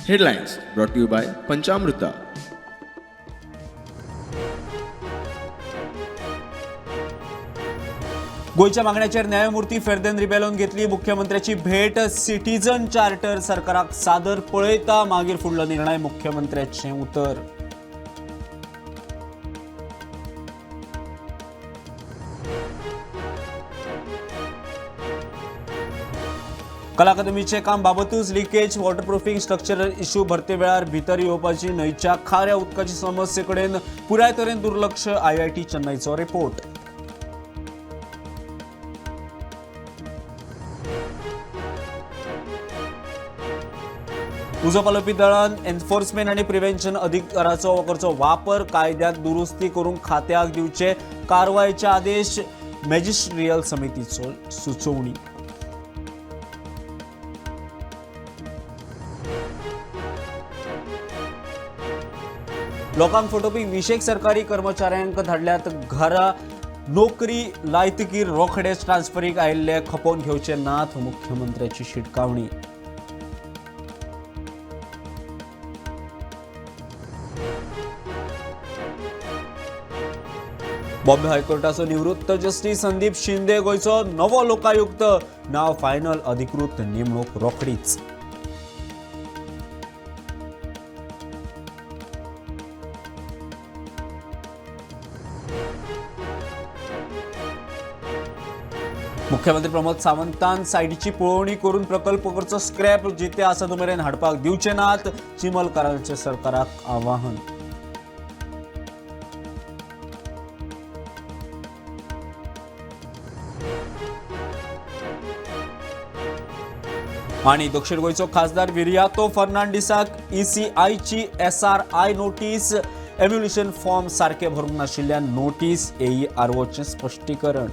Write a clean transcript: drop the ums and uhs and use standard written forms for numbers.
Headlines brought to you by Panchamrita. गोयच्या मागण्याचेर न्यायमूर्ती फेर्देन रिबेलोन घेतली मुख्यमंत्र्याची भेट. सिटीजन चार्टर सरकाराक सादर पळयता मागीर फुडलो निर्णय मुख्यमंत्र्याचे उतर. कला अकादमीचे काम बाबतूच लिकेज, वॉटरप्रूफिंग, स्ट्रक्चरल इश्यू, भरते वेळार भितर येवपाची न्हंयच्या खाऱ्या उदकाची समस्ये कडेन पुराय तरेन दुर्लक्ष, IIT चेन्नईचो रिपोर्ट. उजो पालोवपी दळान एन्फोर्समेंट आनी प्रिव्हेन्शन अधिकाराचो करचो वापर, कायद्यात दुरुस्ती करून खात्याक दिवचे, कारवायचे आदेश, मॅजिस्ट्रियल समितीचो सुचोवणी. लोकांक फटोवपी 20 सरकारी कर्मचाऱ्यांक धाडल्यात घरा. नोकरी लायतकीर रोखडेच ट्रान्स्फरीक आयिल्ले खपोवन घेवचे नात, मुख्यमंत्र्याची शिटकावणी. बॉम्बे हायकोर्टाचो निवृत्त जस्टिस संदीप शिंदे गोयचो नवो लोकायुक्त. नाव फायनल, अधिकृत नेमणूक रोखडीच. मुख्यमंत्री प्रमोद सावंतान सायटीची पळोवणी करून प्रकल्प करचो स्क्रॅप जिते आसा तो मेरेन हाडपाक दिवचे नात, चिमलकारांचे सरकाराक आवाहन. आणि दक्षिण गोयचो खासदार विरियातो फर्नांडिसाक ECIची SRI नोटीस. एम्युलेशन फॉर्म सारखे भरूंक नाशिल्ल्यान नोटीस, AEROचे स्पश्टीकरण.